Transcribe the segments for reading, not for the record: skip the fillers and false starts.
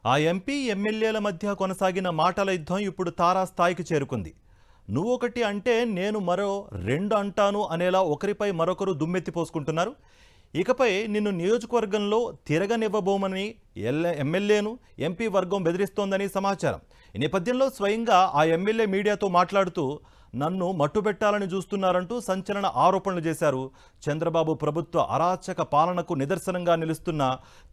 ఆ ఎంపీ ఎమ్మెల్యేల మధ్య కొనసాగిన మాటల యుద్ధం ఇప్పుడు తారాస్థాయికి చేరుకుంది. నువ్వొకటి అంటే నేను మరో రెండు అంటాను అనేలా ఒకరిపై మరొకరు దుమ్మెత్తిపోసుకుంటున్నారు. ఇకపై నిన్ను నియోజకవర్గంలో తిరగనివ్వబోమని ఎమ్మెల్యేను ఎంపీ వర్గం బెదిరిస్తోందని సమాచారం. ఈ నేపథ్యంలో స్వయంగా ఆ ఎమ్మెల్యే మీడియాతో మాట్లాడుతూ నన్ను మట్టుబెట్టాలని చూస్తున్నారంటూ సంచలన ఆరోపణలు చేశారు. చంద్రబాబు ప్రభుత్వ అరాచక పాలనకు నిదర్శనంగా నిలుస్తున్న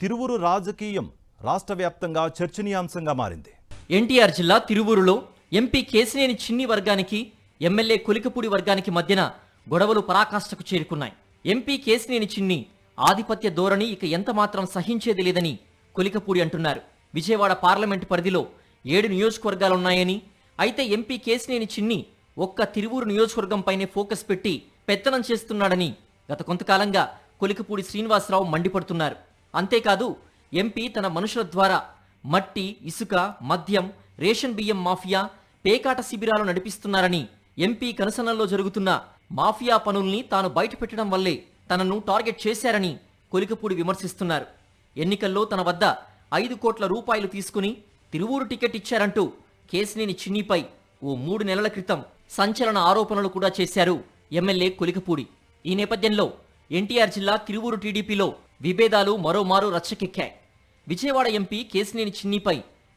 తిరువురు రాజకీయం రాష్ట్ర వ్యాప్తంగా చర్చనీయాంశంగా మారింది. ఎన్టీఆర్ జిల్లా తిరువూరులో ఎంపీ కేశినేని చిన్ని వర్గానికి ఎమ్మెల్యే కొలికపూడి వర్గానికి మధ్యన గొడవలు పరాకాష్ఠకు చేరుకున్నాయి. ఎంపీ కేశినేని చిన్ని ఆధిపత్య ధోరణి ఇక ఎంతమాత్రం సహించేది లేదని కొలికపూడి అంటున్నారు. విజయవాడ పార్లమెంటు పరిధిలో 7 నియోజకవర్గాలున్నాయని, అయితే ఎంపీ కేశినేని చిన్ని ఒక్క తిరువూరు నియోజకవర్గంపైనే ఫోకస్ పెట్టి పెత్తనం చేస్తున్నాడని గత కొంతకాలంగా కొలికపూడి శ్రీనివాసరావు మండిపడుతున్నారు. అంతేకాదు ఎంపీ తన మనుషుల ద్వారా మట్టి, ఇసుక, మద్యం, రేషన్ బియ్యం మాఫియా, పేకాట శిబిరాలు నడిపిస్తున్నారని, ఎంపీ కనుసన్నల్లో జరుగుతున్న మాఫియా పనుల్ని తాను బయటపెట్టడం వల్లే తనను టార్గెట్ చేశారని కొలికపూడి విమర్శిస్తున్నారు. ఎన్నికల్లో తన వద్ద 5 కోట్ల రూపాయలు తీసుకుని తిరువూరు టికెట్ ఇచ్చారంటూ కేశినేని చిన్నిపై ఓ 3 నెలల క్రితం సంచలన ఆరోపణలు కూడా చేశారు ఎమ్మెల్యే కొలికపూడి. ఈ నేపథ్యంలో ఎన్టీఆర్ జిల్లా తిరువూరు టీడీపీలో విభేదాలు మరోమారు రచ్చకెక్కాయి. విజయవాడ ఎంపీ కేశినేని చిన్నిపై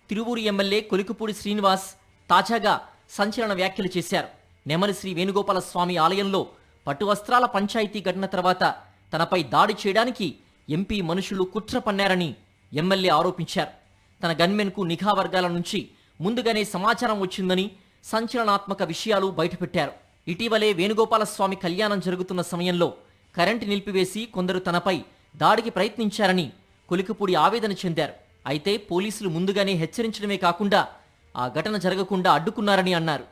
తిరువూరు ఎమ్మెల్యే కొలికపూడి శ్రీనివాస్ తాజాగా సంచలన వ్యాఖ్యలు చేశారు. నెమలి శ్రీ వేణుగోపాల స్వామి ఆలయంలో పట్టు వస్త్రాల పంచాయతీ ఘటన తర్వాత తనపై దాడి చేయడానికి ఎంపీ మనుషులు కుట్ర పన్నారని ఎమ్మెల్యే ఆరోపించారు. తన గన్మెన్కు నిఘా వర్గాల నుంచి ముందుగానే సమాచారం వచ్చిందని సంచలనాత్మక విషయాలు బయటపెట్టారు. ఇటీవలే వేణుగోపాల స్వామి కళ్యాణం జరుగుతున్న సమయంలో కరెంటు నిలిపివేసి కొందరు తనపై దాడికి ప్రయత్నించారని కొలికపూడి ఆవేదన చెందారు. అయితే పోలీసులు ముందుగానే హెచ్చరించడమే కాకుండా ఆ ఘటన జరగకుండా అడ్డుకున్నారని అన్నారు.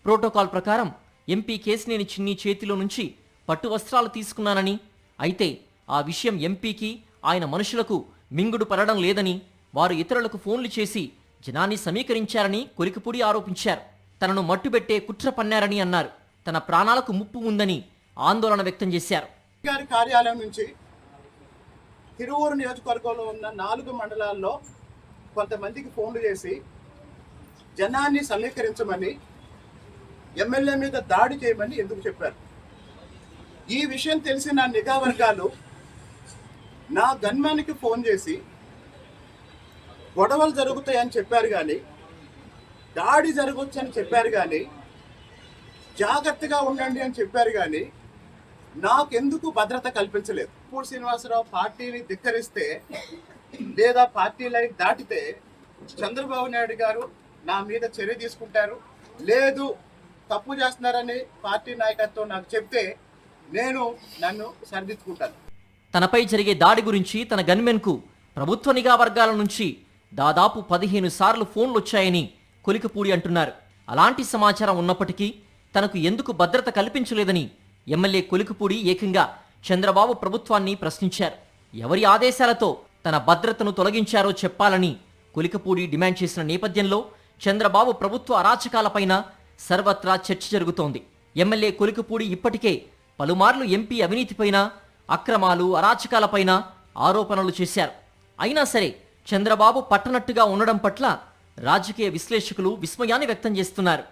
ప్రోటోకాల్ ప్రకారం ఎంపీ కేశినేని చిన్ని చేతిలో నుంచి పట్టు వస్త్రాలు తీసుకున్నానని, అయితే ఆ విషయం ఎంపీకి ఆయన మనుషులకు మింగుడు పడడం లేదని, వారు ఇతరులకు ఫోన్లు చేసి జనాన్ని సమీకరించారని కొలికపూడి ఆరోపించారు. తనను మట్టుబెట్టే కుట్ర పన్నారని అన్నారు. తన ప్రాణాలకు ముప్పు ఉందని ఆందోళన వ్యక్తం చేశారు. కార్యాలయం నుంచి తిరువూరు నియోజకవర్గంలో ఉన్న 4 మండలాల్లో కొంతమందికి ఫోన్లు చేసి జనాన్ని సమీకరించమని, ఎమ్మెల్యే మీద దాడి చేయమని ఎందుకు చెప్పారు? ఈ విషయం తెలిసిన నిఘా వర్గాలు నా గన్మ్యాన్కి ఫోన్ చేసి గొడవలు జరుగుతాయని చెప్పారు, కానీ దాడి జరగవచ్చని చెప్పారు, కానీ జాగ్రత్తగా ఉండండి అని చెప్పారు, కానీ నాకెందుకు భద్రత కల్పించలేదు. పూడి శ్రీనివాసరావు పార్టీని ధిక్కరిస్తే లేదా పార్టీ లైన్ దాటితే చంద్రబాబు నాయుడు గారు నా మీద చర్య తీసుకుంటారు. లేదు తప్పు చేస్తున్నారని పార్టీ నాయకత్వం నాకు చెప్తే నన్ను సరిదిద్దుకుంటాను. తనపై జరిగే దాడి గురించి తన గన్మెన్కు ప్రభుత్వ నిఘా వర్గాల నుంచి దాదాపు 15 సార్లు ఫోన్లు వచ్చాయని కొలికపూడి అంటున్నారు. అలాంటి సమాచారం ఉన్నప్పటికీ తనకు ఎందుకు భద్రత కల్పించలేదని ఎమ్మెల్యే కొలికపూడి ఏకంగా చంద్రబాబు ప్రభుత్వాన్ని ప్రశ్నించారు. ఎవరి ఆదేశాలతో తన భద్రతను తొలగించారో చెప్పాలని కొలికపూడి డిమాండ్ చేసిన నేపథ్యంలో చంద్రబాబు ప్రభుత్వ అరాచకాలపైన సర్వత్రా చర్చ జరుగుతోంది. ఎమ్మెల్యే కొలికపూడి ఇప్పటికే పలుమార్లు ఎంపీ అవినీతిపైన, అక్రమాలు, అరాచకాలపైన ఆరోపణలు చేశారు. అయినా సరే చంద్రబాబు పట్టనట్టుగా ఉండడం పట్ల రాజకీయ విశ్లేషకులు విస్మయాన్ని వ్యక్తం చేస్తున్నారు.